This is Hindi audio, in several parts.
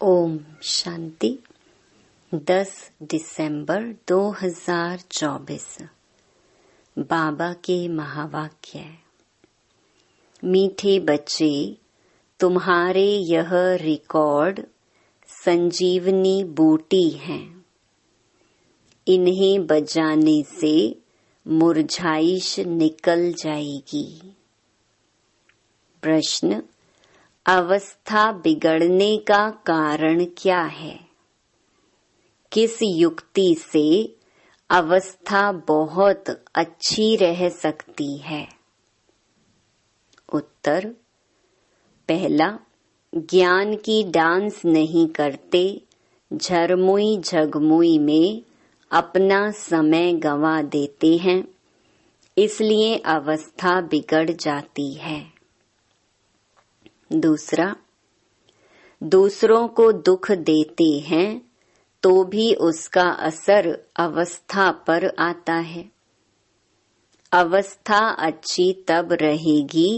ओम शांति। 10 दिसंबर 2024 बाबा के महावाक्य। मीठे बच्चे, तुम्हारे यह रिकॉर्ड संजीवनी बूटी हैं। इन्हें बजाने से मुरझाइश निकल जाएगी। प्रश्न: अवस्था बिगड़ने का कारण क्या है? किस युक्ति से अवस्था बहुत अच्छी रह सकती है? उत्तर: पहला, ज्ञान की डांस नहीं करते, झरमुई झगमुई में अपना समय गंवा देते हैं, इसलिए अवस्था बिगड़ जाती है। दूसरा, दूसरों को दुख देते हैं तो भी उसका असर अवस्था पर आता है। अवस्था अच्छी तब रहेगी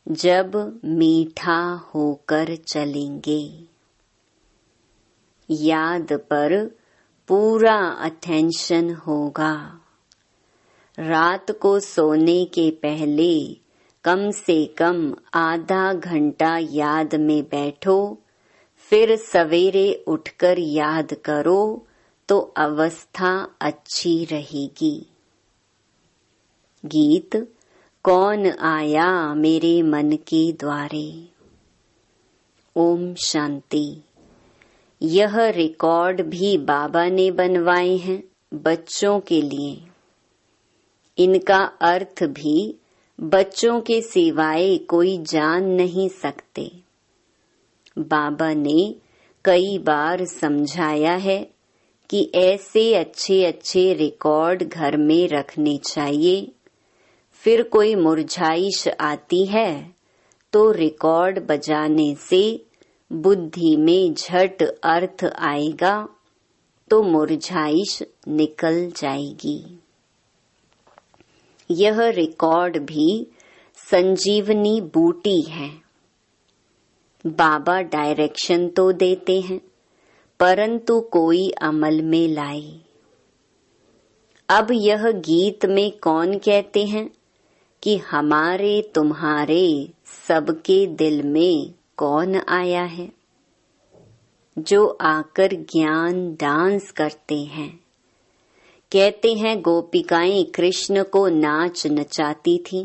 जब मीठा होकर चलेंगे। याद पर पूरा अटेंशन होगा। रात को सोने के पहले कम से कम आधा घंटा याद में बैठो, फिर सवेरे उठकर याद करो तो अवस्था अच्छी रहेगी। गीत: कौन आया मेरे मन के द्वारे। ओम शांति। यह रिकॉर्ड भी बाबा ने बनवाए हैं बच्चों के लिए। इनका अर्थ भी बच्चों के सिवाय कोई जान नहीं सकते। बाबा ने कई बार समझाया है कि ऐसे अच्छे अच्छे रिकॉर्ड घर में रखने चाहिए। फिर कोई मुरझाइश आती है तो रिकॉर्ड बजाने से बुद्धि में झट अर्थ आएगा तो मुरझाइश निकल जाएगी। यह रिकॉर्ड भी संजीवनी बूटी है। बाबा डायरेक्शन तो देते हैं, परंतु कोई अमल में लाए। अब यह गीत में कौन कहते हैं कि हमारे तुम्हारे सबके दिल में कौन आया है, जो आकर ज्ञान डांस करते हैं। कहते हैं गोपिकाएं कृष्ण को नाच नचाती थीं,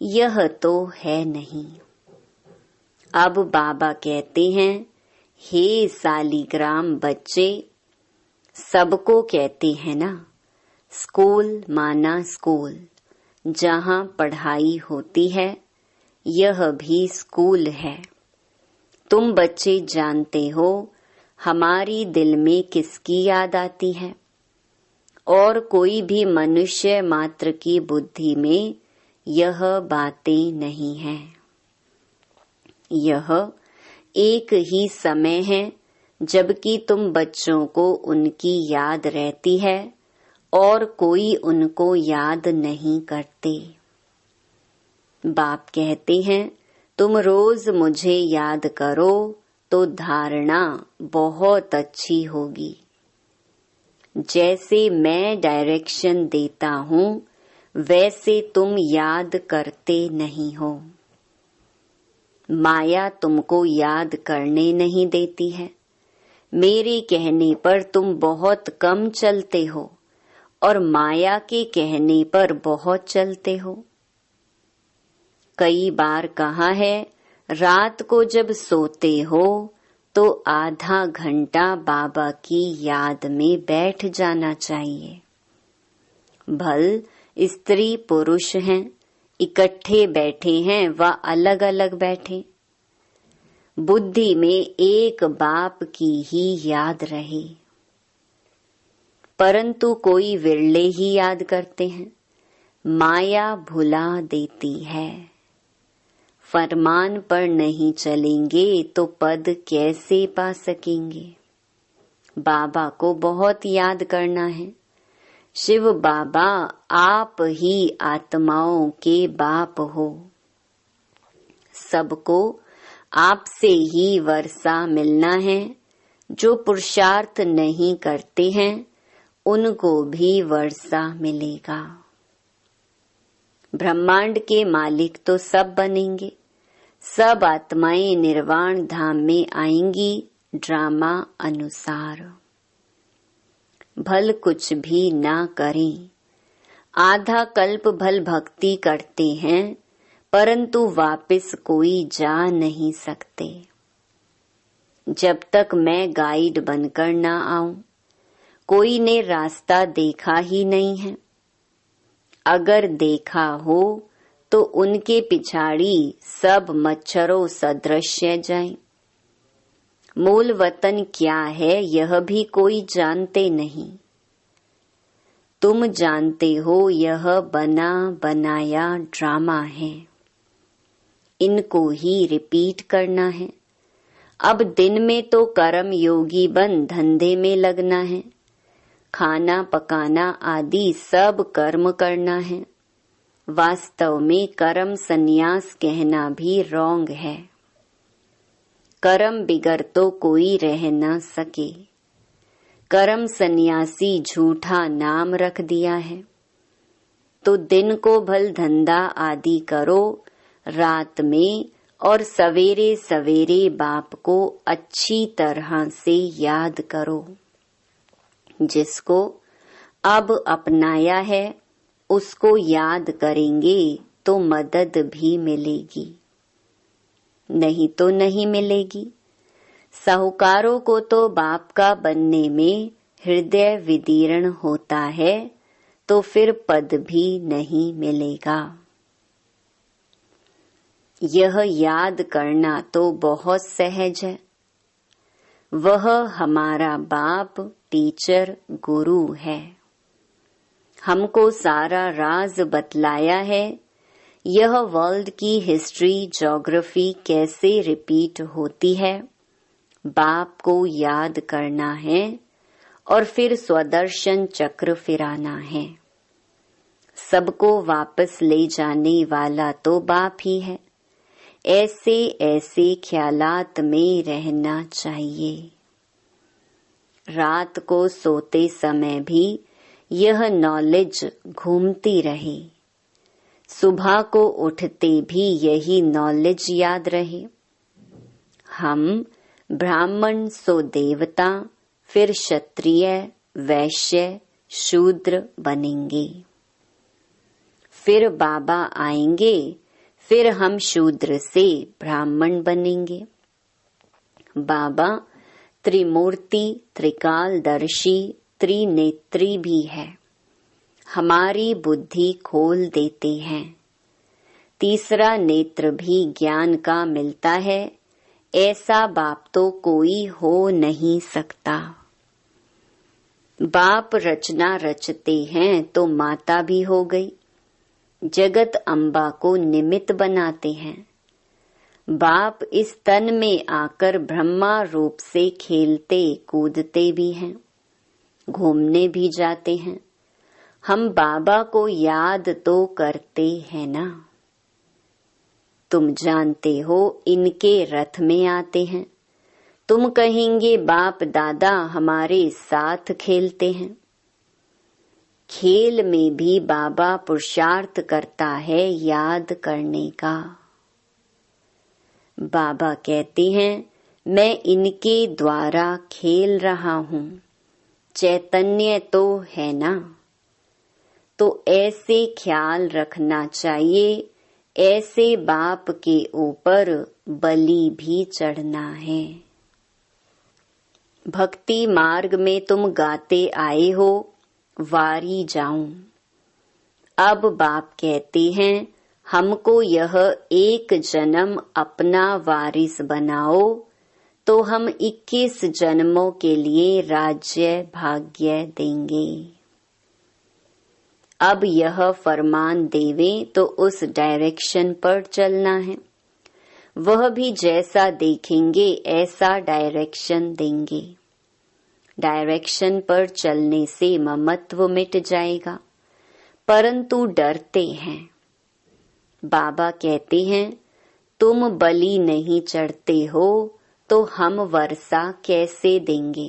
यह तो है नहीं। अब बाबा कहते हैं, हे सालीग्राम बच्चे, सबको कहते हैं ना, स्कूल माना स्कूल, जहाँ पढ़ाई होती है, यह भी स्कूल है। तुम बच्चे जानते हो हमारी दिल में किसकी याद आती है, और कोई भी मनुष्य मात्र की बुद्धि में यह बातें नहीं है। यह एक ही समय है जबकि तुम बच्चों को उनकी याद रहती है और कोई उनको याद नहीं करते। बाप कहते हैं, तुम रोज मुझे याद करो तो धारणा बहुत अच्छी होगी। जैसे मैं डायरेक्शन देता हूँ वैसे तुम याद करते नहीं हो। माया तुमको याद करने नहीं देती है। मेरे कहने पर तुम बहुत कम चलते हो और माया के कहने पर बहुत चलते हो। कई बार कहा है, रात को जब सोते हो तो आधा घंटा बाबा की याद में बैठ जाना चाहिए। भल स्त्री पुरुष हैं, इकट्ठे बैठे हैं व अलग अलग बैठे, बुद्धि में एक बाप की ही याद रहे। परंतु कोई विरले ही याद करते हैं। माया भुला देती है। फरमान पर नहीं चलेंगे तो पद कैसे पा सकेंगे। बाबा को बहुत याद करना है। शिव बाबा, आप ही आत्माओं के बाप हो। सबको आपसे ही वर्षा मिलना है। जो पुरुषार्थ नहीं करते हैं उनको भी वर्षा मिलेगा। ब्रह्मांड के मालिक तो सब बनेंगे। सब आत्माएं निर्वाण धाम में आएंगी ड्रामा अनुसार। भल कुछ भी ना करें। आधा कल्प भल भक्ति करते हैं परंतु वापस कोई जा नहीं सकते। जब तक मैं गाइड बनकर ना आऊं कोई ने रास्ता देखा ही नहीं है। अगर देखा हो तो उनके पिछाड़ी सब मच्छरों सदृश जाएं। मूल वतन क्या है यह भी कोई जानते नहीं। तुम जानते हो यह बना बनाया ड्रामा है। इनको ही रिपीट करना है। अब दिन में तो कर्म योगी बन धंधे में लगना है। खाना पकाना आदि सब कर्म करना है। वास्तव में कर्म संन्यास कहना भी रॉन्ग है। कर्म बिगर तो कोई रह न सके। कर्म सन्यासी झूठा नाम रख दिया है। तो दिन को भल धंधा आदि करो, रात में और सवेरे सवेरे बाप को अच्छी तरह से याद करो। जिसको अब अपनाया है उसको याद करेंगे तो मदद भी मिलेगी, नहीं तो नहीं मिलेगी। साहूकारों को तो बाप का बनने में हृदय विदीर्ण होता है तो फिर पद भी नहीं मिलेगा। यह याद करना तो बहुत सहज है। वह हमारा बाप टीचर गुरु है। हमको सारा राज बतलाया है। यह वर्ल्ड की हिस्ट्री ज्योग्राफी कैसे रिपीट होती है बाप को याद करना है और फिर स्वदर्शन चक्र फिराना है। सबको वापस ले जाने वाला तो बाप ही है। ऐसे ऐसे ख्यालात में रहना चाहिए। रात को सोते समय भी यह नॉलेज घूमती रहे। सुबह को उठते भी यही नॉलेज याद रहे। हम ब्राह्मण सो देवता, फिर क्षत्रिय, वैश्य, शूद्र बनेंगे। फिर बाबा आएंगे, फिर हम शूद्र से ब्राह्मण बनेंगे। बाबा त्रिमूर्ति, त्रिकालदर्शी, त्रिनेत्री भी है। हमारी बुद्धि खोल देते हैं। तीसरा नेत्र भी ज्ञान का मिलता है। ऐसा बाप तो कोई हो नहीं सकता। बाप रचना रचते हैं तो माता भी हो गई। जगत अम्बा को निमित्त बनाते हैं। बाप इस तन में आकर ब्रह्मा रूप से खेलते कूदते भी हैं, घूमने भी जाते हैं। हम बाबा को याद तो करते हैं ना। तुम जानते हो इनके रथ में आते हैं। तुम कहेंगे बाप दादा हमारे साथ खेलते हैं। खेल में भी बाबा पुरुषार्थ करता है याद करने का। बाबा कहते हैं मैं इनके द्वारा खेल रहा हूँ। चैतन्य तो है ना। तो ऐसे ख्याल रखना चाहिए। ऐसे बाप के ऊपर बलि भी चढ़ना है। भक्ति मार्ग में तुम गाते आए हो वारी जाऊं। अब बाप कहते हैं हमको यह एक जन्म अपना वारिस बनाओ तो हम 21 जन्मों के लिए राज्य भाग्य देंगे। अब यह फरमान देवे तो उस डायरेक्शन पर चलना है। वह भी जैसा देखेंगे ऐसा डायरेक्शन देंगे। डायरेक्शन पर चलने से ममत्व मिट जाएगा, परंतु डरते हैं। बाबा कहते हैं तुम बलि नहीं चढ़ते हो तो हम वर्षा कैसे देंगे।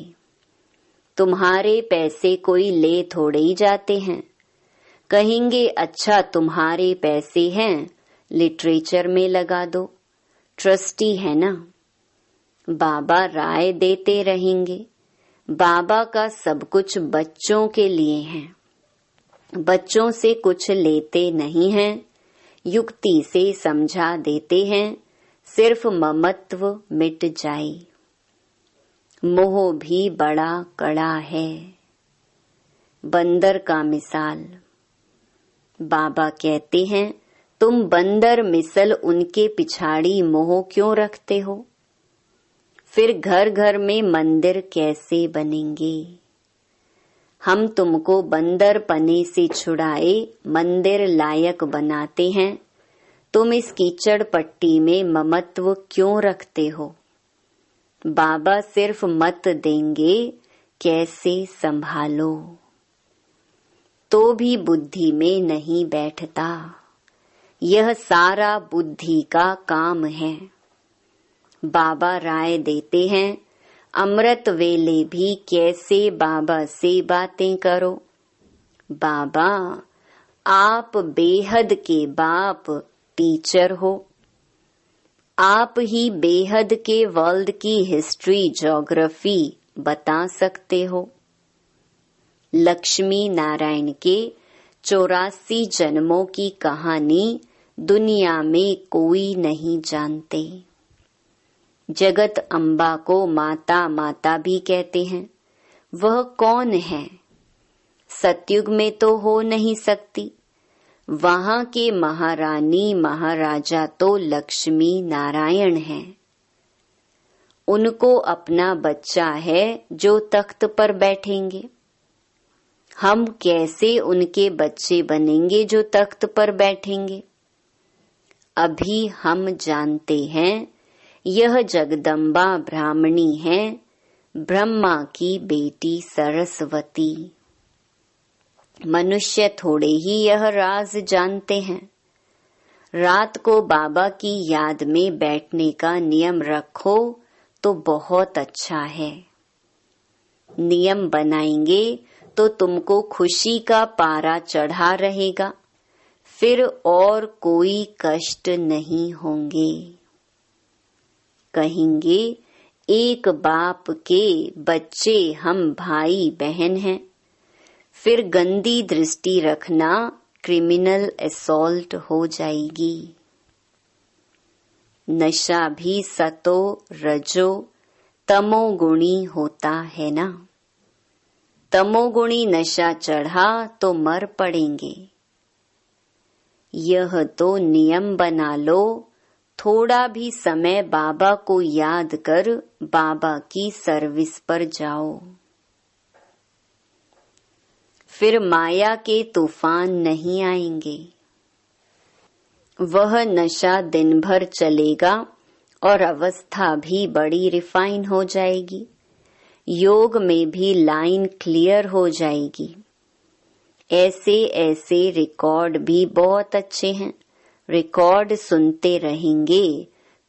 तुम्हारे पैसे कोई ले थोड़े ही जाते हैं। कहेंगे अच्छा तुम्हारे पैसे हैं, लिटरेचर में लगा दो, ट्रस्टी है ना। बाबा राय देते रहेंगे। बाबा का सब कुछ बच्चों के लिए है, बच्चों से कुछ लेते नहीं हैं, युक्ति से समझा देते हैं, सिर्फ ममत्व मिट जाए। मोह भी बड़ा कड़ा है। बंदर का मिसाल। बाबा कहते हैं तुम बंदर मिसल उनके पिछाड़ी मोह क्यों रखते हो। फिर घर घर में मंदिर कैसे बनेंगे। हम तुमको बंदर पने से छुड़ाए मंदिर लायक बनाते हैं, तुम इस कीचड़ पट्टी में ममत्व क्यों रखते हो। बाबा सिर्फ मत देंगे, कैसे संभालो। तो भी बुद्धि में नहीं बैठता। यह सारा बुद्धि का काम है। बाबा राय देते हैं अमृत वेले भी कैसे बाबा से बातें करो। बाबा आप बेहद के बाप टीचर हो। आप ही बेहद के वर्ल्ड की हिस्ट्री ज्योग्राफी बता सकते हो। लक्ष्मी नारायण के 84 जन्मों की कहानी दुनिया में कोई नहीं जानते। जगत अम्बा को माता माता भी कहते हैं। वह कौन है। सतयुग में तो हो नहीं सकती। वहां के महारानी महाराजा तो लक्ष्मी नारायण हैं। उनको अपना बच्चा है जो तख्त पर बैठेंगे। हम कैसे उनके बच्चे बनेंगे जो तख्त पर बैठेंगे। अभी हम जानते हैं यह जगदम्बा ब्राह्मणी है, ब्रह्मा की बेटी सरस्वती। मनुष्य थोड़े ही यह राज जानते हैं। रात को बाबा की याद में बैठने का नियम रखो तो बहुत अच्छा है। नियम बनाएंगे तो तुमको खुशी का पारा चढ़ा रहेगा, फिर और कोई कष्ट नहीं होंगे। कहेंगे एक बाप के बच्चे हम भाई बहन हैं, फिर गंदी दृष्टि रखना क्रिमिनल असॉल्ट हो जाएगी। नशा भी सतो रजो तमोगुणी होता है ना। तमोगुणी नशा चढ़ा तो मर पड़ेंगे। यह तो नियम बना लो, थोड़ा भी समय बाबा को याद कर बाबा की सर्विस पर जाओ। फिर माया के तूफान नहीं आएंगे। वह नशा दिन भर चलेगा और अवस्था भी बड़ी रिफाइन हो जाएगी। योग में भी लाइन क्लियर हो जाएगी। ऐसे ऐसे रिकॉर्ड भी बहुत अच्छे हैं। रिकॉर्ड सुनते रहेंगे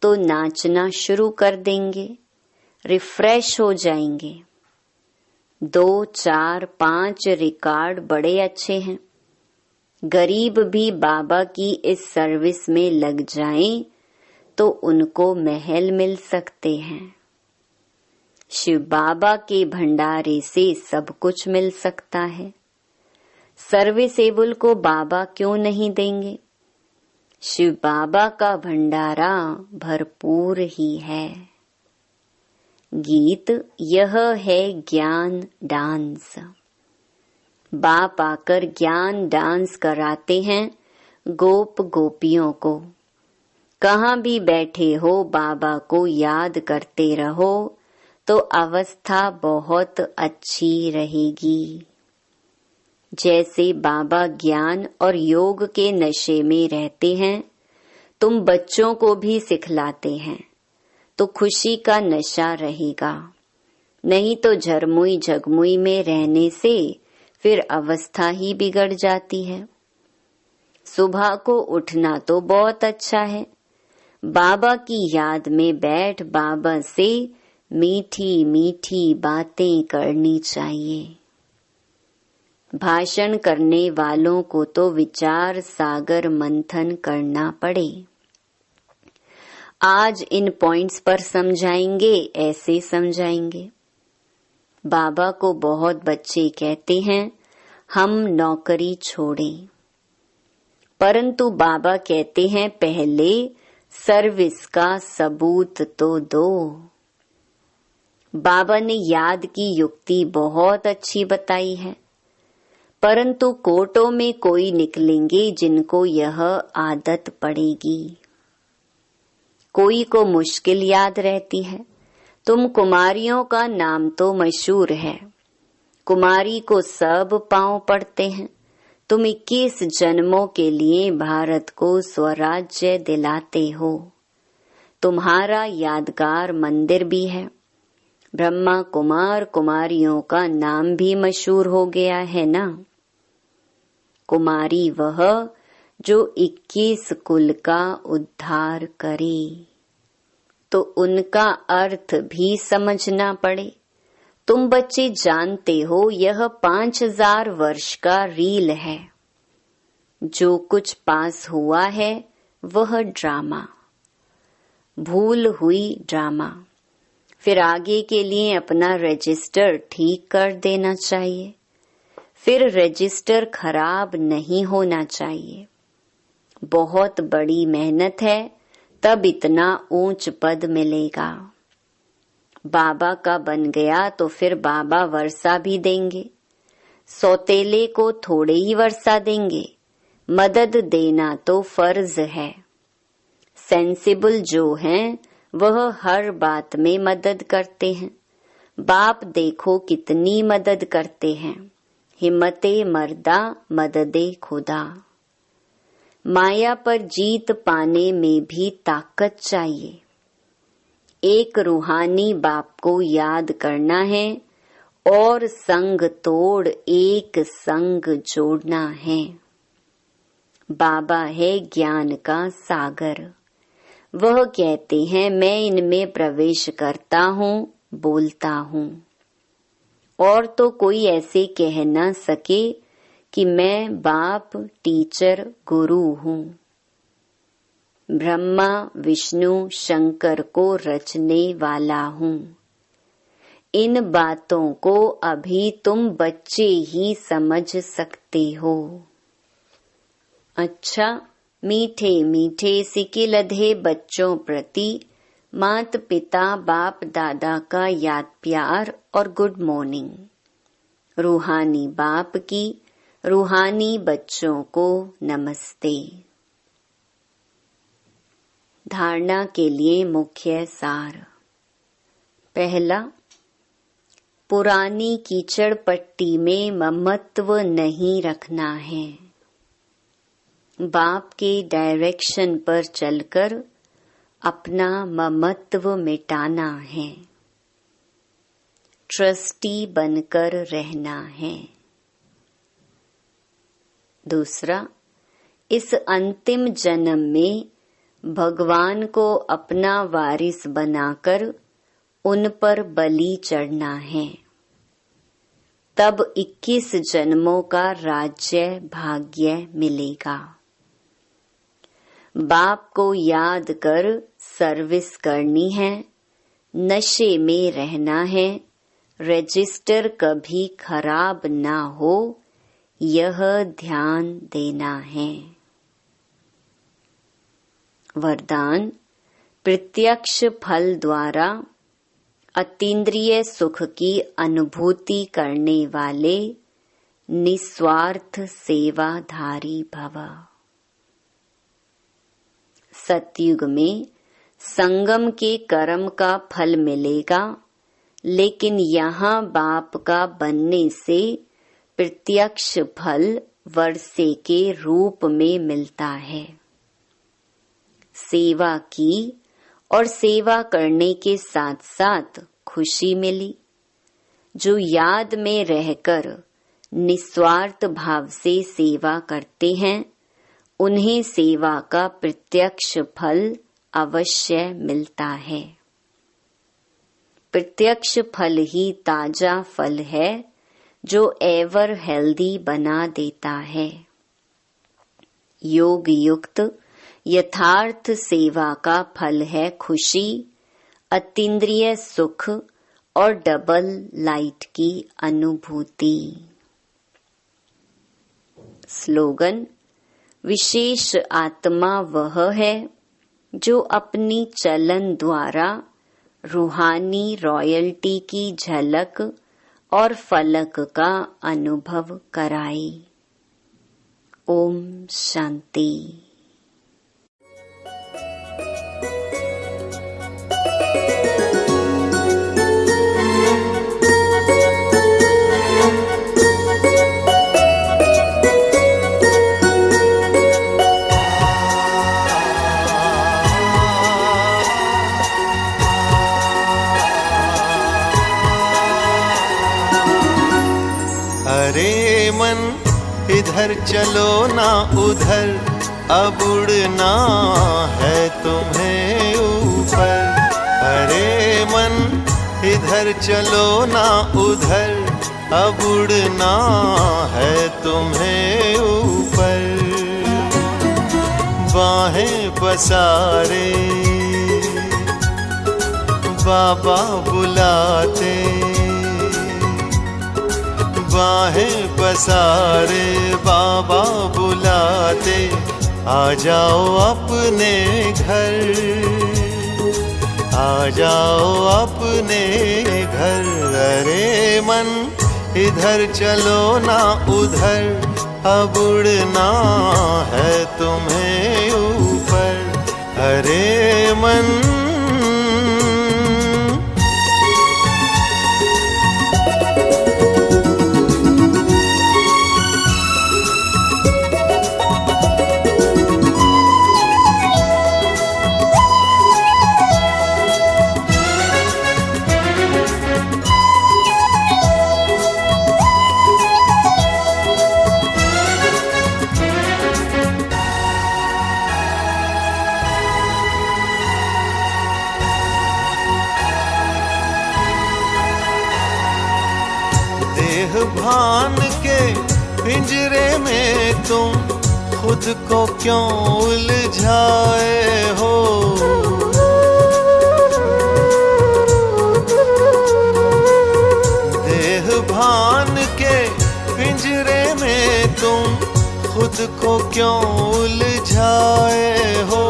तो नाचना शुरू कर देंगे, रिफ्रेश हो जाएंगे। 2, 4, 5 रिकॉर्ड बड़े अच्छे हैं। गरीब भी बाबा की इस सर्विस में लग जाएं तो उनको महल मिल सकते हैं। शिव बाबा के भंडारे से सब कुछ मिल सकता है। सर्विसेबल को बाबा क्यों नहीं देंगे। शिव बाबा का भंडारा भरपूर ही है। गीत यह है ज्ञान डांस। बाप आकर ज्ञान डांस कराते हैं गोप गोपियों को। कहाँ भी बैठे हो बाबा को याद करते रहो तो अवस्था बहुत अच्छी रहेगी। जैसे बाबा ज्ञान और योग के नशे में रहते हैं, तुम बच्चों को भी सिखलाते हैं तो खुशी का नशा रहेगा। नहीं तो झरमुई झगमुई में रहने से फिर अवस्था ही बिगड़ जाती है। सुबह को उठना तो बहुत अच्छा है, बाबा की याद में बैठ बाबा से मीठी मीठी बातें करनी चाहिए। भाषण करने वालों को तो विचार सागर मंथन करना पड़े। आज इन पॉइंट्स पर समझाएंगे, ऐसे समझाएंगे। बाबा को बहुत बच्चे कहते हैं हम नौकरी छोड़ें, परंतु बाबा कहते हैं पहले सर्विस का सबूत तो दो। बाबा ने याद की युक्ति बहुत अच्छी बताई है, परंतु कोर्टों में कोई निकलेंगे जिनको यह आदत पड़ेगी। कोई को मुश्किल याद रहती है। तुम कुमारियों का नाम तो मशहूर है, कुमारी को सब पांव पड़ते हैं। तुम 21 जन्मों के लिए भारत को स्वराज्य दिलाते हो। तुम्हारा यादगार मंदिर भी है। ब्रह्मा कुमार कुमारियों का नाम भी मशहूर हो गया है ना। कुमारी वह जो 21 कुल का उद्धार करे, तो उनका अर्थ भी समझना पड़े। तुम बच्चे जानते हो यह 5000 वर्ष का रील है। जो कुछ पास हुआ है वह ड्रामा, भूल हुई ड्रामा। फिर आगे के लिए अपना रजिस्टर ठीक कर देना चाहिए। फिर रजिस्टर खराब नहीं होना चाहिए। बहुत बड़ी मेहनत है, तब इतना ऊंच पद मिलेगा। बाबा का बन गया तो फिर बाबा वर्षा भी देंगे। सौतेले को थोड़े ही वर्षा देंगे। मदद देना तो फर्ज है। सेंसिबल जो हैं वह हर बात में मदद करते हैं। बाप देखो कितनी मदद करते हैं। हिम्मते मर्दा मददे खुदा। माया पर जीत पाने में भी ताकत चाहिए। एक रूहानी बाप को याद करना है और संग तोड़ एक संग जोड़ना है। बाबा है ज्ञान का सागर। वह कहते हैं मैं इनमें प्रवेश करता हूँ, बोलता हूँ, और तो कोई ऐसे कह न सके कि मैं बाप टीचर गुरु हूँ। ब्रह्मा विष्णु शंकर को रचने वाला हूँ। इन बातों को अभी तुम बच्चे ही समझ सकते हो। अच्छा, मीठे मीठे सिके लधे बच्चों प्रति मात पिता बाप दादा का याद प्यार और गुड मॉर्निंग। रूहानी बाप की रूहानी बच्चों को नमस्ते। धारणा के लिए मुख्य सार। पहला, पुरानी कीचड़ पट्टी में ममत्व नहीं रखना है। बाप के डायरेक्शन पर चलकर अपना ममत्व मिटाना है। ट्रस्टी बनकर रहना है। दूसरा, इस अंतिम जन्म में भगवान को अपना वारिस बनाकर उन पर बलि चढ़ना है। तब 21 जन्मों का राज्य भाग्य मिलेगा। बाप को याद कर सर्विस करनी है। नशे में रहना है। रजिस्टर कभी खराब ना हो, यह ध्यान देना है। वरदान। प्रत्यक्ष फल द्वारा अतीन्द्रिय सुख की अनुभूति करने वाले निस्वार्थ सेवाधारी भव। सतयुग में संगम के कर्म का फल मिलेगा, लेकिन यहाँ बाप का बनने से प्रत्यक्ष फल वर्षे के रूप में मिलता है। सेवा की और सेवा करने के साथ साथ खुशी मिली। जो याद में रहकर निस्वार्थ भाव से सेवा करते हैं, उन्हें सेवा का प्रत्यक्ष फल अवश्य मिलता है। प्रत्यक्ष फल ही ताजा फल है जो एवर हेल्दी बना देता है। योग युक्त यथार्थ सेवा का फल है खुशी, अतीन्द्रिय सुख और डबल लाइट की अनुभूति। स्लोगन: विशेष आत्मा वह है जो अपनी चलन द्वारा रूहानी रॉयल्टी की झलक और फलक का अनुभव कराए। ओम शांति। अरे मन इधर चलो ना उधर, अब उड़ना है तुम्हें ऊपर। अरे मन इधर चलो ना उधर, अब उड़ना है तुम्हें ऊपर। बाहें पसारे बाबा बुलाते, बाहें पसारे बाबा बुलाते, आ जाओ अपने घर, आ जाओ अपने घर। अरे मन इधर चलो ना उधर, अब उड़ना है तुम्हें ऊपर। अरे मन भान के पिंजरे में तुम खुद को क्यों उलझाए हो। देह भान के पिंजरे में तुम खुद को क्यों उलझाए हो।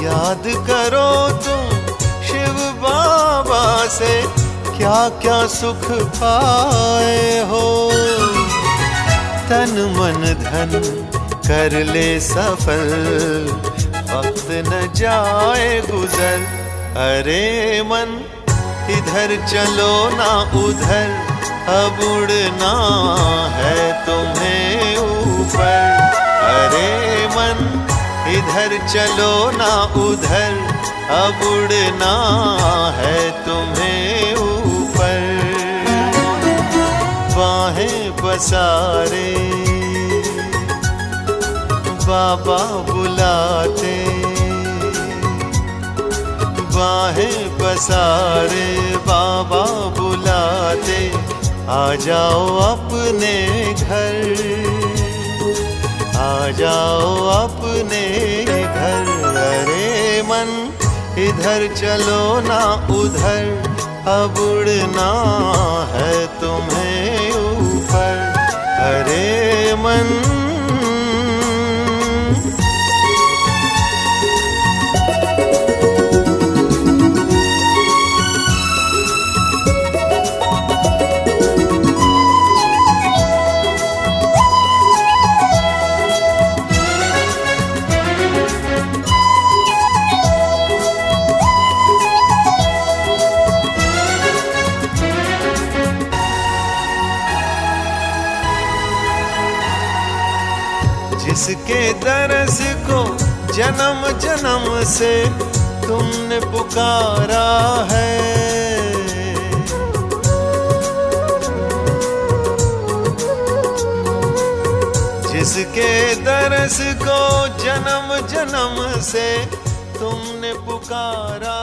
याद करो तुम शिव बाबा से क्या क्या सुख पाए हो। तन मन धन कर ले सफल, वक्त न जाए गुजर। अरे मन इधर चलो ना उधर, अब उड़ना है तुम्हें ऊपर। अरे मन इधर चलो ना उधर, अब उड़ना है तुम्हें ऊपर। बाहें पसारे बाबा बुलाते, बाहें पसारे बाबा बुलाते, आ जाओ अपने घर, आ जाओ अपने घर। अरे मन इधर चलो ना उधर, अब उड़ना है तुम्हें ऊपर। अरे मन जिसके दरस को जन्म जन्म से तुमने पुकारा है, जिसके दरस को जन्म जन्म से तुमने पुकारा